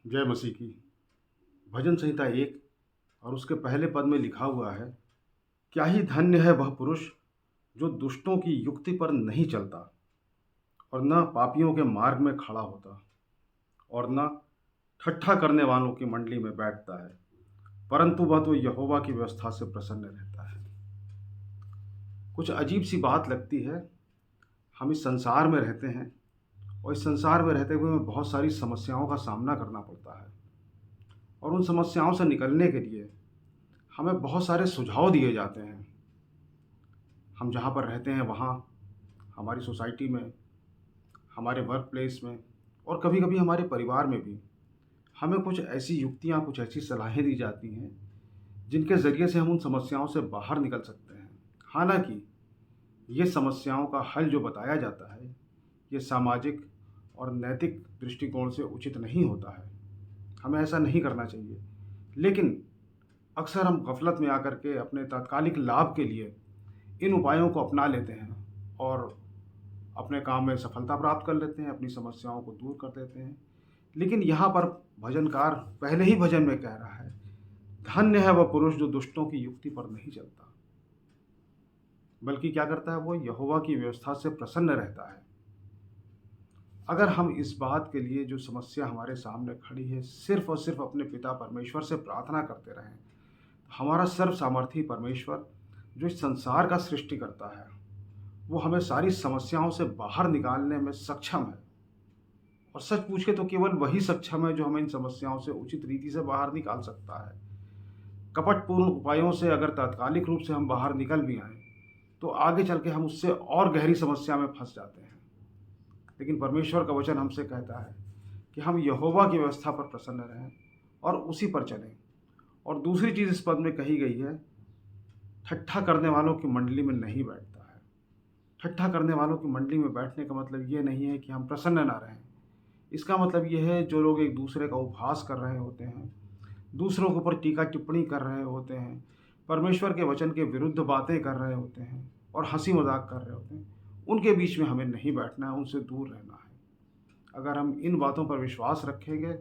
जय मसीह की। भजन संहिता 1 और उसके पहले पद में लिखा हुआ है, क्या ही धन्य है वह पुरुष जो दुष्टों की युक्ति पर नहीं चलता और न पापियों के मार्ग में खड़ा होता और न ठट्ठा करने वालों की मंडली में बैठता है, परंतु वह तो यहोवा की व्यवस्था से प्रसन्न रहता है। कुछ अजीब सी बात लगती है। हम इस संसार में रहते हैं और इस संसार में रहते हुए हमें बहुत सारी समस्याओं का सामना करना पड़ता है और उन समस्याओं से निकलने के लिए हमें बहुत सारे सुझाव दिए जाते हैं। हम जहाँ पर रहते हैं वहाँ, हमारी सोसाइटी में, हमारे वर्क प्लेस में और कभी-कभी हमारे परिवार में भी हमें कुछ ऐसी युक्तियाँ, कुछ ऐसी सलाहें दी जाती हैं, जिनके ज़रिए से हम उन समस्याओं से बाहर निकल सकते हैं। हालाँकि ये समस्याओं का हल जो बताया जाता है, ये सामाजिक और नैतिक दृष्टिकोण से उचित नहीं होता है। हमें ऐसा नहीं करना चाहिए। लेकिन अक्सर हम गफ़लत में आकर के अपने तात्कालिक लाभ के लिए इन उपायों को अपना लेते हैं और अपने काम में सफलता प्राप्त कर लेते हैं, अपनी समस्याओं को दूर कर देते हैं। लेकिन यहाँ पर भजनकार पहले ही भजन में कह रहा है, धन्य है वह पुरुष जो दुष्टों की युक्ति पर नहीं चलता, बल्कि क्या करता है, वो यहोवा की व्यवस्था से प्रसन्न रहता है। अगर हम इस बात के लिए जो समस्या हमारे सामने खड़ी है, सिर्फ़ और सिर्फ़ अपने पिता परमेश्वर से प्रार्थना करते रहें, हमारा सर्व सामर्थी परमेश्वर जो इस संसार का सृष्टि करता है, वो हमें सारी समस्याओं से बाहर निकालने में सक्षम है। और सच पूछे तो केवल वही सक्षम है जो हमें इन समस्याओं से उचित रीति से बाहर निकाल सकता है। कपटपूर्ण उपायों से अगर तात्कालिक रूप से हम बाहर निकल भी आएँ, तो आगे चल के हम उससे और गहरी समस्या में फँस जाते हैं। लेकिन परमेश्वर का वचन हमसे कहता है कि हम यहोवा की व्यवस्था पर प्रसन्न रहें और उसी पर चलें। और दूसरी चीज़ इस पद में कही गई है, ठट्ठा करने वालों की मंडली में नहीं बैठता है। ठट्ठा करने वालों की मंडली में बैठने का मतलब ये नहीं है कि हम प्रसन्न ना रहें। इसका मतलब ये है, जो लोग एक दूसरे का उपहास कर रहे होते हैं, दूसरों के ऊपर टीका टिप्पणी कर रहे होते हैं, परमेश्वर के वचन के विरुद्ध बातें कर रहे होते हैं और हंसी मजाक कर रहे होते हैं, उनके बीच में हमें नहीं बैठना है, उनसे दूर रहना है। अगर हम इन बातों पर विश्वास रखेंगे,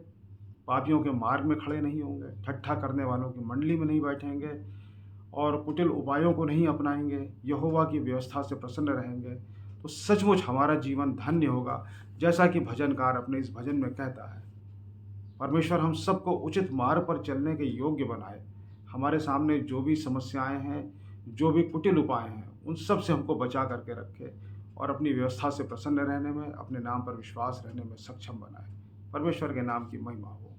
पापियों के मार्ग में खड़े नहीं होंगे, ठट्ठा करने वालों की मंडली में नहीं बैठेंगे और कुटिल उपायों को नहीं अपनाएंगे, यहोवा की व्यवस्था से प्रसन्न रहेंगे, तो सचमुच हमारा जीवन धन्य होगा। जैसा कि भजनकार अपने इस भजन में कहता है, परमेश्वर हम सबको उचित मार्ग पर चलने के योग्य बनाए। हमारे सामने जो भी समस्याएं हैं, जो भी कुटिल उपाय हैं, उन सब से हमको बचा करके रखे और अपनी व्यवस्था से प्रसन्न रहने में, अपने नाम पर विश्वास रहने में सक्षम बनाए। परमेश्वर के नाम की महिमा हो।